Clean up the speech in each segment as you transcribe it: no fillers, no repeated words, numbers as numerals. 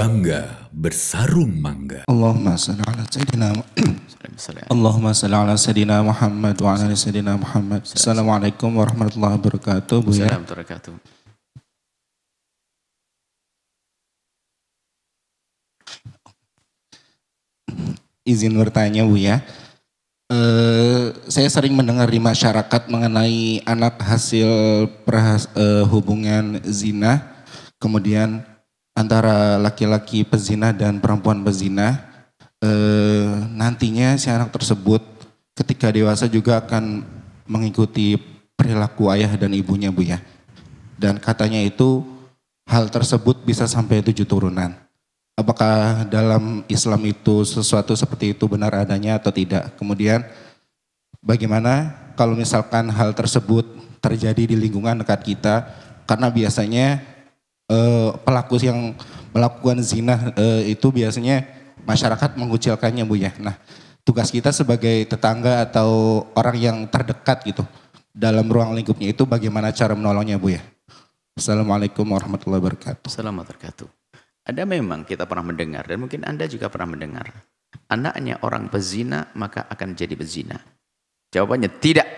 Bangga bersarung mangga. Allahumma salli ala sayyidina Allahumma salli ala sayyidina Muhammad wa ala sayyidina Muhammad. Assalamualaikum warahmatullahi wabarakatuh. Buya. Assalamualaikum warahmatullahi wabarakatuh. Izin bertanya Buya. Saya sering mendengar di masyarakat mengenai anak hasil hubungan zina, kemudian antara laki-laki pezina dan perempuan pezina, nantinya si anak tersebut ketika dewasa juga akan mengikuti perilaku ayah dan ibunya Buya. Dan katanya itu hal tersebut bisa sampai 7 turunan. Apakah dalam Islam itu sesuatu seperti itu benar adanya atau tidak? Kemudian bagaimana kalau misalkan hal tersebut terjadi di lingkungan dekat kita? Karena biasanya pelaku yang melakukan zina itu biasanya masyarakat mengucilkannya Buya. Nah, tugas kita sebagai tetangga atau orang yang terdekat gitu dalam ruang lingkupnya itu bagaimana cara menolongnya Buya? Assalamualaikum warahmatullahi wabarakatuh. Assalamualaikum warahmatullahi wabarakatuh. Ada memang kita pernah mendengar dan mungkin Anda juga pernah mendengar. Anaknya orang pezina maka akan jadi pezina. Jawabannya tidak.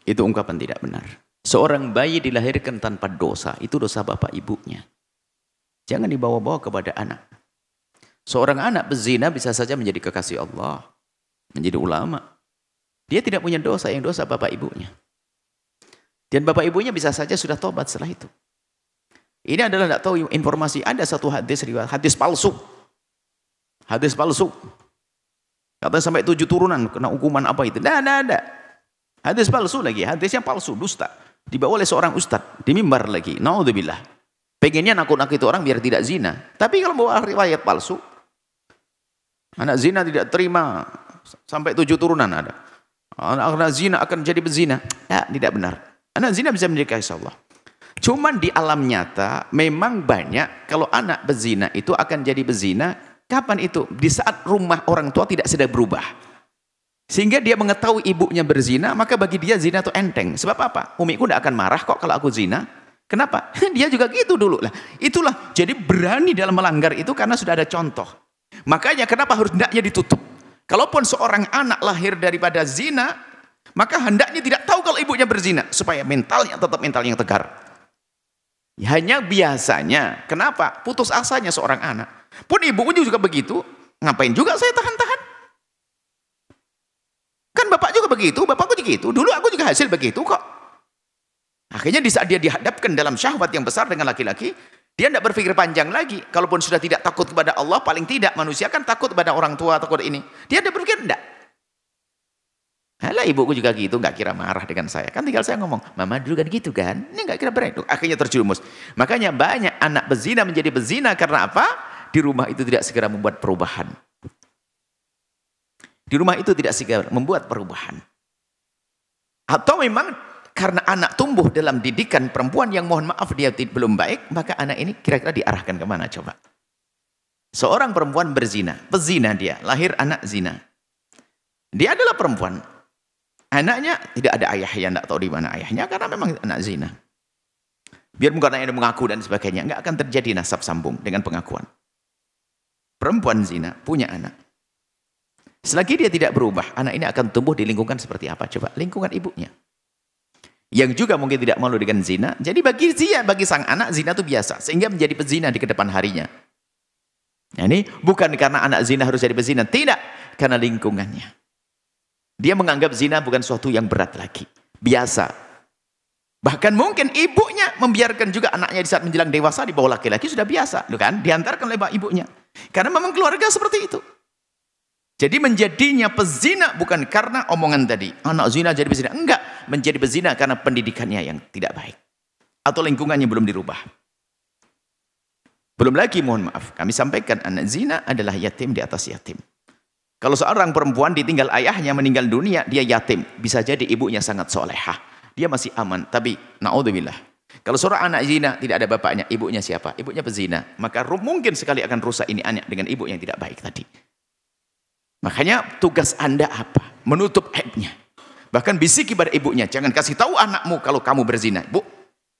Itu ungkapan tidak benar. Seorang bayi dilahirkan tanpa dosa, itu dosa bapak ibunya. Jangan dibawa-bawa kepada anak. Seorang anak pezina bisa saja menjadi kekasih Allah, menjadi ulama. Dia tidak punya dosa, yang dosa bapak ibunya. Dan bapak ibunya bisa saja sudah tobat setelah itu. Ini adalah tidak tahu informasi. Ada satu hadis riwayat, hadis palsu. Hadis palsu. Katanya sampai 7 turunan kena hukuman apa itu. Nah, ada. Hadis palsu lagi, hadisnya palsu, dusta. Dibawa oleh seorang ustadz di mimbar lagi. Naudzubillah. Pengennya nakut-nakut orang biar tidak zina. Tapi kalau bawa riwayat palsu, anak zina tidak terima sampai 7 turunan ada. Anak zina akan jadi pezina. Ya, tidak benar. Anak zina bisa menjadi kasih Allah. Cuman di alam nyata memang banyak kalau anak bezina itu akan jadi bezina. Kapan itu? Di saat rumah orang tua tidak sedang berubah. Sehingga dia mengetahui ibunya berzina, maka bagi dia zina itu enteng. Sebab apa? Umiku tidak akan marah kok kalau aku zina. Kenapa? Dia juga gitu dulu lah. Itulah, jadi berani dalam melanggar itu karena sudah ada contoh. Makanya kenapa harus hendaknya ditutup? Kalaupun seorang anak lahir daripada zina, maka hendaknya tidak tahu kalau ibunya berzina. Supaya mentalnya tetap mental yang tegar. Hanya biasanya, kenapa? Putus asanya seorang anak. Pun ibuku juga begitu, ngapain juga saya tahan-tahan? Kan bapak juga begitu, bapakku juga gitu. Dulu aku juga hasil begitu kok. Akhirnya di saat dia dihadapkan dalam syahwat yang besar dengan laki-laki, dia tidak berpikir panjang lagi. Kalaupun sudah tidak takut kepada Allah, paling tidak manusia kan takut kepada orang tua, takut ini. Dia tidak berpikir, tidak. Halah ibuku juga gitu, nggak kira marah dengan saya. Kan tinggal saya ngomong, mama dulu kan gitu kan? Ini nggak kira berani. Akhirnya terjerumus. Makanya banyak anak bezina menjadi bezina karena apa? Di rumah itu tidak segera membuat perubahan. Di rumah itu tidak segera membuat perubahan. Atau memang karena anak tumbuh dalam didikan perempuan yang mohon maaf dia belum baik, maka anak ini kira-kira diarahkan kemana coba? Seorang perempuan berzina, pezina dia, lahir anak zina. Dia adalah perempuan. Anaknya tidak ada ayah yang tidak tahu di mana ayahnya karena memang anak zina. Biar bukan anaknya mengaku dan sebagainya, nggak akan terjadi nasab sambung dengan pengakuan. Perempuan zina punya anak. Selagi dia tidak berubah, anak ini akan tumbuh di lingkungan seperti apa? Coba, lingkungan ibunya. Yang juga mungkin tidak malu dengan zina. Jadi bagi sang anak zina itu biasa, sehingga menjadi pezina di kedepan harinya. Nah, ini bukan karena anak zina harus jadi pezina, tidak, karena lingkungannya. Dia menganggap zina bukan suatu yang berat lagi. Biasa. Bahkan mungkin ibunya membiarkan juga anaknya di saat menjelang dewasa di bawah laki-laki sudah biasa. Kan? Diantarkan oleh ibunya. Karena memang keluarga seperti itu. Jadi menjadinya pezina bukan karena omongan tadi. Anak zina jadi pezina. Enggak. Menjadi pezina karena pendidikannya yang tidak baik. Atau lingkungannya belum dirubah. Belum lagi mohon maaf. Kami sampaikan anak zina adalah yatim di atas yatim. Kalau seorang perempuan ditinggal ayahnya meninggal dunia, dia yatim. Bisa jadi ibunya sangat solehah. Dia masih aman. Tapi, na'udzubillah. Kalau seorang anak zina, tidak ada bapaknya. Ibunya siapa? Ibunya pezina. Maka mungkin sekali akan rusak ini anak dengan ibu yang tidak baik tadi. Makanya tugas Anda apa? Menutup aibnya. Bahkan bisiki pada ibunya. Jangan kasih tahu anakmu kalau kamu berzina. Bu,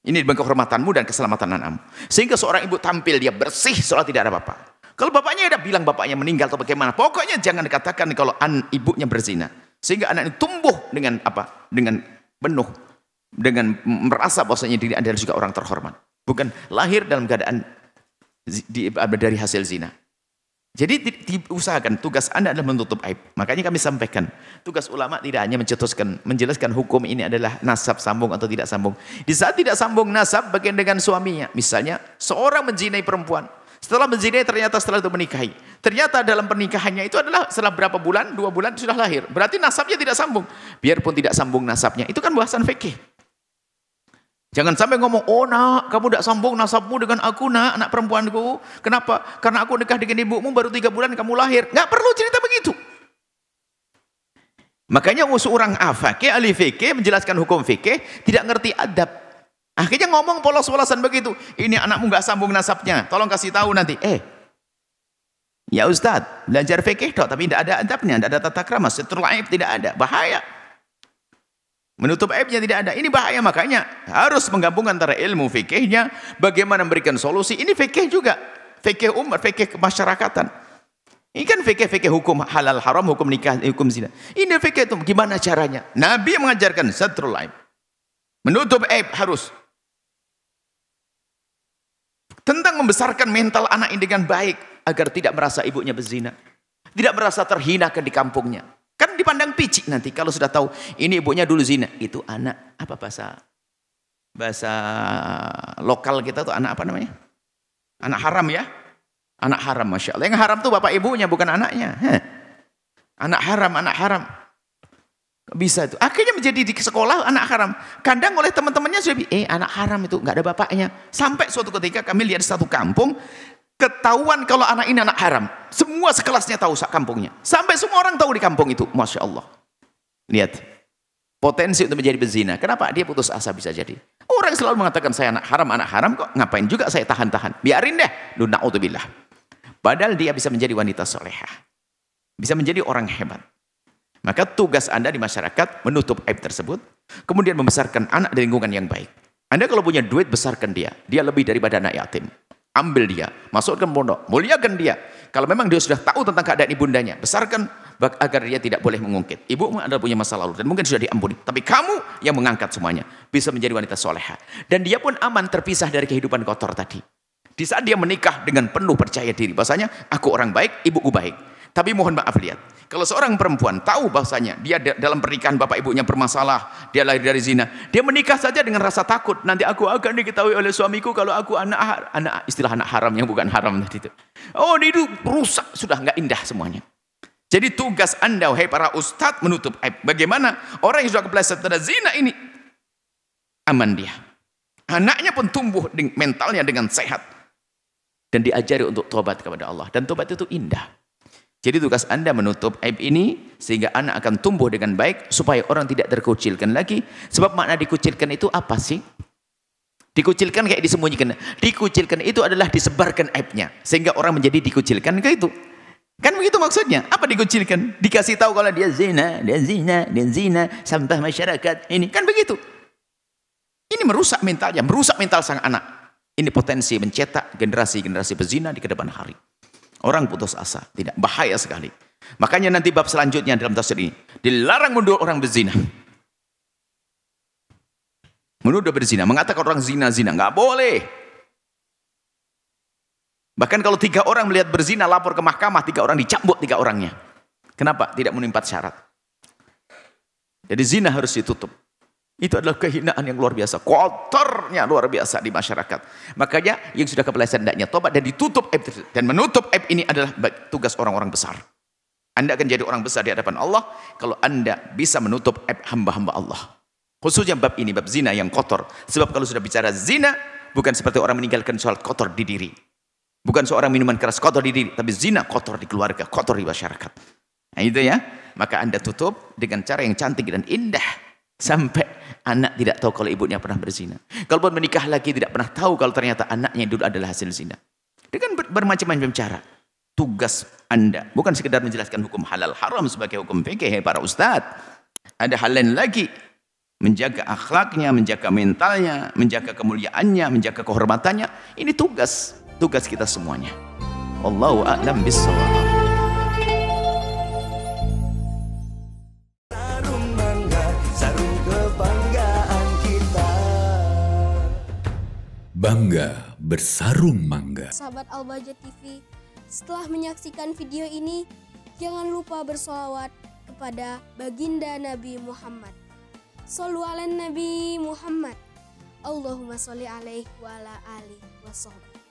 Ini demi kehormatanmu dan keselamatan anakmu. Sehingga seorang ibu tampil dia bersih seolah tidak ada apa-apa. Kalau bapaknya ada bilang bapaknya meninggal atau bagaimana, pokoknya jangan dikatakan kalau ibunya berzina. Sehingga anak ini tumbuh dengan apa? Dengan penuh, dengan merasa bahwasanya diri adalah juga orang terhormat. Bukan lahir dalam keadaan dari hasil zina. Jadi diusahakan, tugas Anda adalah menutup aib. Makanya kami sampaikan, tugas ulama tidak hanya menjelaskan hukum ini adalah nasab sambung atau tidak sambung. Di saat tidak sambung nasab bagian dengan suaminya. Misalnya, seorang menzinai perempuan. Setelah menzinai ternyata setelah itu menikahi. Ternyata dalam pernikahannya itu adalah setelah berapa bulan, 2 bulan sudah lahir. Berarti nasabnya tidak sambung. Biarpun tidak sambung nasabnya, itu kan bahasan fikih. Jangan sampai ngomong, oh nak, kamu tidak sambung nasabmu dengan aku nak, anak perempuanku. Kenapa? Karena aku nikah dengan ibumu baru 3 bulan kamu lahir. Nggak perlu cerita begitu. Makanya seorang fakih, ahli fikih, menjelaskan hukum fikih, tidak ngerti adab. Akhirnya ngomong polos-polosan begitu. Ini anakmu nggak sambung nasabnya. Tolong kasih tahu nanti. Ya Ustaz, belajar fikih tapi tidak ada adabnya, tidak ada tata krama, setelah aib tidak ada. Bahaya. Menutup aibnya tidak ada. Ini bahaya, makanya harus menggabungkan antara ilmu fikihnya, bagaimana memberikan solusi. Ini fikih juga. Fikih umat, fikih kemasyarakatan. Ini kan fikih hukum halal haram, hukum nikah, hukum zina. Ini fikih itu gimana caranya? Nabi mengajarkan satrul aib. Menutup aib harus. Tentang membesarkan mental anak ini dengan baik agar tidak merasa ibunya berzina. Tidak merasa terhinakan di kampungnya. Kan dipandang picik nanti kalau sudah tahu ini ibunya dulu zina. Itu anak apa bahasa lokal kita tuh anak apa namanya? Anak haram ya. Anak haram, Masya Allah. Yang haram tuh bapak ibunya bukan anaknya. Anak haram. Bisa itu. Akhirnya menjadi di sekolah anak haram. Kadang oleh teman-temannya sudah anak haram itu nggak ada bapaknya. Sampai suatu ketika kami lihat di satu kampung, ketahuan kalau anak ini anak haram. Semua sekelasnya tahu kampungnya. Sampai semua orang tahu di kampung itu. Masya Allah. Lihat. Potensi untuk menjadi berzina. Kenapa? Dia putus asa bisa jadi. Orang selalu mengatakan saya anak haram kok. Ngapain juga saya tahan-tahan. Biarin deh. Na'udzubillah. Padahal dia bisa menjadi wanita solehah. Bisa menjadi orang hebat. Maka tugas Anda di masyarakat menutup aib tersebut. Kemudian membesarkan anak di lingkungan yang baik. Anda kalau punya duit, besarkan dia. Dia lebih daripada anak yatim. Ambil dia, masukkan pondok, muliakan dia. Kalau memang dia sudah tahu tentang keadaan ibundanya, besarkan agar dia tidak boleh mengungkit. Ibumu adalah punya masa lalu dan mungkin sudah diampuni. Tapi kamu yang mengangkat semuanya, bisa menjadi wanita soleha. Dan dia pun aman terpisah dari kehidupan kotor tadi. Di saat dia menikah dengan penuh percaya diri, bahasanya aku orang baik, ibuku baik. Tapi mohon maaf, lihat, kalau seorang perempuan tahu bahasanya dia dalam pernikahan bapak ibunya bermasalah, dia lahir dari zina, dia menikah saja dengan rasa takut, nanti aku akan diketahui oleh suamiku kalau aku anak istilah anak haram yang bukan haram tadi itu. Oh, itu rusak, sudah nggak indah semuanya. Jadi tugas Anda, wahai para ustadz, menutup aib. Bagaimana orang yang sudah kepleset pada zina ini aman dia. Anaknya pun tumbuh mentalnya dengan sehat dan diajari untuk tobat kepada Allah, dan tobat itu indah. Jadi tugas Anda menutup aib ini sehingga anak akan tumbuh dengan baik supaya orang tidak terkucilkan lagi. Sebab makna dikucilkan itu apa sih? Dikucilkan kayak disembunyikan. Dikucilkan itu adalah disebarkan aibnya sehingga orang menjadi dikucilkan kayak itu. Kan begitu maksudnya? Apa dikucilkan? Dikasih tahu kalau dia zina sampah masyarakat. Ini kan begitu. Ini merusak mentalnya, merusak mental sang anak. Ini potensi mencetak generasi-generasi pezina di kedepan hari. Orang putus asa, tidak, bahaya sekali. Makanya nanti bab selanjutnya dalam tafsir ini dilarang menuduh orang berzina. Menuduh berzina, mengatakan orang zina, nggak boleh. Bahkan kalau 3 orang melihat berzina lapor ke mahkamah, 3 orang dicambuk 3 orangnya. Kenapa? Tidak memenuhi 4 syarat. Jadi zina harus ditutup. Itu adalah kehinaan yang luar biasa, kotornya luar biasa di masyarakat. Makanya yang sudah kepleset hendaknya tobat dan ditutup aib tersebut. Dan menutup aib ini adalah tugas orang-orang besar. Anda akan jadi orang besar di hadapan Allah kalau Anda bisa menutup aib hamba-hamba Allah. Khususnya bab ini, bab zina yang kotor. Sebab kalau sudah bicara zina, bukan seperti orang meninggalkan sholat kotor di diri. Bukan seorang minuman keras kotor di diri, tapi zina kotor di keluarga, kotor di masyarakat. Nah itu ya, maka Anda tutup dengan cara yang cantik dan indah. Sampai anak tidak tahu kalau ibunya pernah berzina. Kalaupun menikah lagi tidak pernah tahu kalau ternyata anaknya dulu adalah hasil zina. Dengan bermacam-macam cara. Tugas Anda bukan sekedar menjelaskan hukum halal haram sebagai hukum fikih para ustadz. Ada hal lain lagi. menjaga akhlaknya, menjaga mentalnya, menjaga kemuliaannya, menjaga kehormatannya. Ini tugas kita semuanya. Wallahu a'lam bishawab. Bangga bersarung mangga. Sahabat Al-Bahjah TV, setelah menyaksikan video ini, jangan lupa bersolawat kepada baginda Nabi Muhammad. Shollu ala Nabi Muhammad. Allahumma sholli alaihi wa ala alihi wa sahbihi.